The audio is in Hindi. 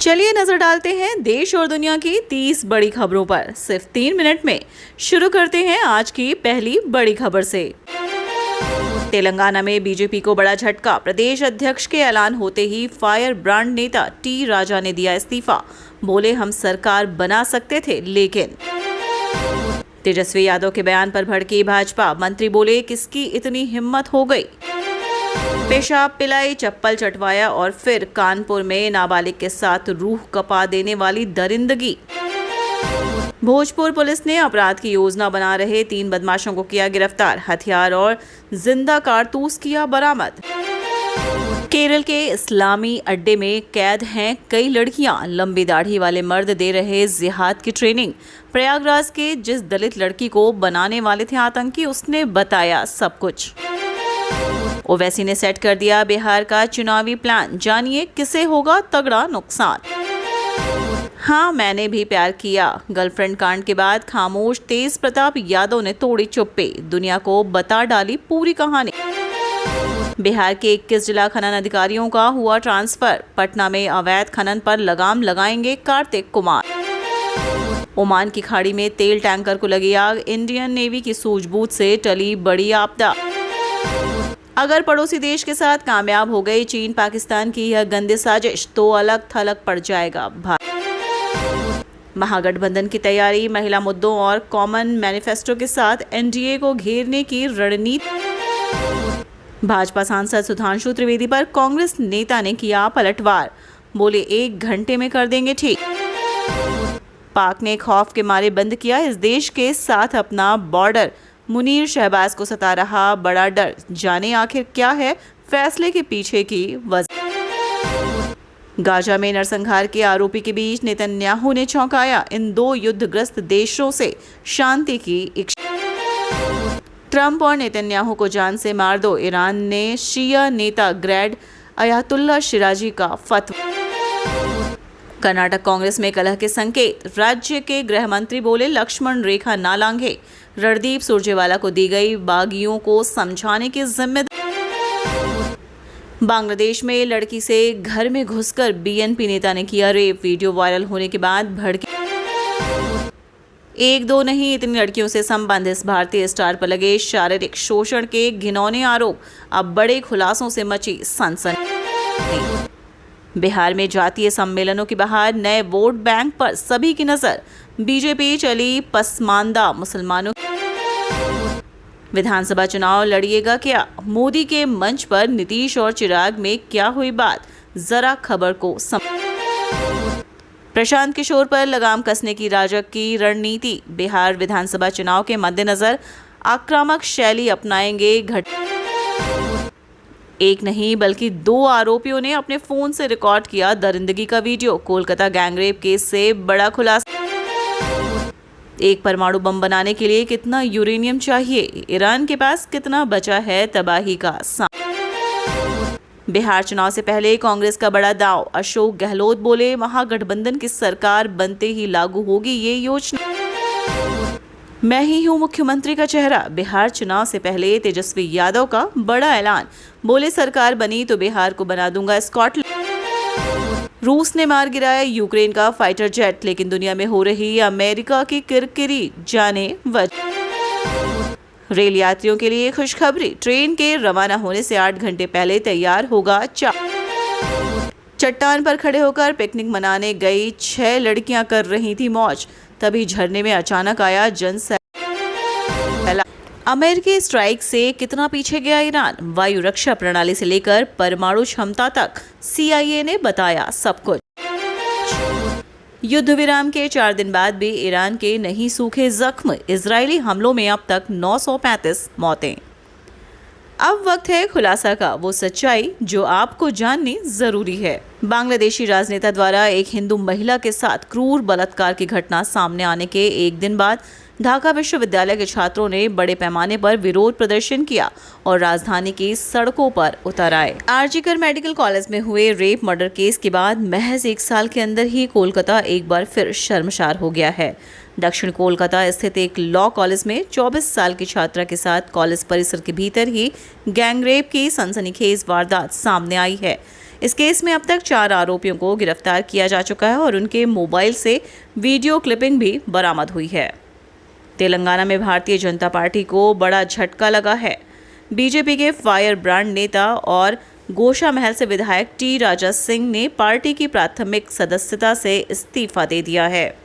चलिए नजर डालते हैं देश और दुनिया की 30 बड़ी खबरों पर सिर्फ 3 मिनट में। शुरू करते हैं आज की पहली बड़ी खबर से। तेलंगाना में बीजेपी को बड़ा झटका। प्रदेश अध्यक्ष के ऐलान होते ही फायर ब्रांड नेता टी राजा ने दिया इस्तीफा। बोले हम सरकार बना सकते थे लेकिन। तेजस्वी यादव के बयान पर भड़की भाजपा। मंत्री बोले किसकी इतनी हिम्मत हो गई। पेशाब पिलाई, चप्पल चटवाया और फिर कानपुर में नाबालिग के साथ रूह कपा देने वाली दरिंदगी। भोजपुर पुलिस ने अपराध की योजना बना रहे 3 बदमाशों को किया गिरफ्तार। हथियार और जिंदा कारतूस किया बरामद। केरल के इस्लामी अड्डे में कैद हैं कई लड़कियां। लंबी दाढ़ी वाले मर्द दे रहे जिहाद की ट्रेनिंग। प्रयागराज के जिस दलित लड़की को बनाने वाले थे आतंकी, उसने बताया सब कुछ। ओवैसी ने सेट कर दिया बिहार का चुनावी प्लान। जानिए किसे होगा तगड़ा नुकसान। हाँ, मैंने भी प्यार किया। गर्लफ्रेंड कांड के बाद खामोश तेज प्रताप यादव ने तोड़ी चुप्पी। दुनिया को बता डाली पूरी कहानी। बिहार के 21 जिला खनन अधिकारियों का हुआ ट्रांसफर। पटना में अवैध खनन पर लगाम लगाएंगे कार्तिक कुमार। ओमान की खाड़ी में तेल टैंकर को लगी आग। इंडियन नेवी की सूझबूझ से टली बड़ी आपदा। अगर पड़ोसी देश के साथ कामयाब हो गई चीन पाकिस्तान की यह गंदी साजिश तो अलग थलग पड़ जाएगा भारत। महागठबंधन की तैयारी। महिला मुद्दों और कॉमन मैनिफेस्टो के साथ एनडीए को घेरने की रणनीति। भाजपा सांसद सुधांशु त्रिवेदी पर कांग्रेस नेता ने किया पलटवार। बोले 1 घंटे में कर देंगे ठीक। पाक ने खौफ के मारे बंद किया इस देश के साथ अपना बॉर्डर। मुनीर शहबाज को सता रहा बड़ा डर। जाने आखिर क्या है फैसले के पीछे की वजह। गाजा में नरसंहार के आरोपी के बीच नेतन्याहू ने चौंकाया। इन 2 युद्धग्रस्त देशों से शांति की इच्छा। ट्रंप और नेतन्याहू को जान से मार दो। ईरान ने शिया नेता ग्रैंड अयातुल्ला शिराजी का फतवा। कर्नाटक कांग्रेस में कलह के संकेत। राज्य के गृह मंत्री बोले लक्ष्मण रेखा ना लांघे। रणदीप सुरजेवाला को दी गई बागियों को समझाने की जिम्मेदारी। बांग्लादेश में लड़की से घर में घुसकर बीएनपी नेता ने किया रेप। वीडियो वायरल होने के बाद भड़के 1-2 नहीं इतनी लड़कियों से संबंध। इस भारतीय स्टार पर लगे शारीरिक शोषण के घिनौने आरोप। अब बड़े खुलासों से मची सनसनी। बिहार में जातीय सम्मेलनों की बहार। नए वोट बैंक पर सभी की नजर। बीजेपी चली पसमानदा मुसलमानों। विधानसभा चुनाव लड़िएगा क्या। मोदी के मंच पर नीतीश और चिराग में क्या हुई बात, जरा खबर को प्रशांत किशोर पर लगाम कसने की राजग की रणनीति। बिहार विधानसभा चुनाव के मद्देनजर आक्रामक शैली अपनाएंगे। एक नहीं बल्कि 2 आरोपियों ने अपने फोन से रिकॉर्ड किया दरिंदगी का वीडियो। कोलकाता गैंगरेप केस से बड़ा खुलासा। एक परमाणु बम बनाने के लिए कितना यूरेनियम चाहिए, ईरान के पास कितना बचा है तबाही का बिहार चुनाव से पहले कांग्रेस का बड़ा दांव। अशोक गहलोत बोले महागठबंधन की सरकार बनते ही लागू होगी ये योजना। मैं ही हूँ मुख्यमंत्री का चेहरा। बिहार चुनाव से पहले तेजस्वी यादव का बड़ा ऐलान। बोले सरकार बनी तो बिहार को बना दूंगा स्कॉटलैंड। रूस ने मार गिराया यूक्रेन का फाइटर जेट। लेकिन दुनिया में हो रही अमेरिका की किरकिरी, जाने वजह। रेल यात्रियों के लिए खुशखबरी। ट्रेन के रवाना होने से 8 घंटे पहले तैयार होगा चट्टान पर खड़े होकर पिकनिक मनाने गई 6 लड़कियां कर रही थी मौज। तभी झरने में अचानक आया जनसैलाब। अमेरिकी स्ट्राइक से कितना पीछे गया ईरान। वायु रक्षा प्रणाली से लेकर परमाणु क्षमता तक CIA ने बताया सब कुछ। युद्ध विराम के 4 दिन बाद भी ईरान के नहीं सूखे जख्म। इजरायली हमलों में अब तक 935 मौतें। अब वक्त है खुलासा का, वो सच्चाई जो आपको जाननी जरूरी है। बांग्लादेशी राजनेता द्वारा एक हिंदू महिला के साथ क्रूर बलात्कार की घटना सामने आने के 1 दिन बाद ढाका विश्वविद्यालय के छात्रों ने बड़े पैमाने पर विरोध प्रदर्शन किया और राजधानी की सड़कों पर उतर आए। आरजीकर मेडिकल कॉलेज में हुए रेप मर्डर केस के बाद महज 1 साल के अंदर ही कोलकाता एक बार फिर शर्मसार हो गया है। दक्षिण कोलकाता स्थित एक लॉ कॉलेज में 24 साल की छात्रा के साथ कॉलेज परिसर के भीतर ही गैंगरेप की सनसनीखेज वारदात सामने आई है। इस केस में अब तक 4 आरोपियों को गिरफ्तार किया जा चुका है और उनके मोबाइल से वीडियो क्लिपिंग भी बरामद हुई है। तेलंगाना में भारतीय जनता पार्टी को बड़ा झटका लगा है। बीजेपी के फायर ब्रांड नेता और गोशा महल से विधायक टी राजा सिंह ने पार्टी की प्राथमिक सदस्यता से इस्तीफा दे दिया है।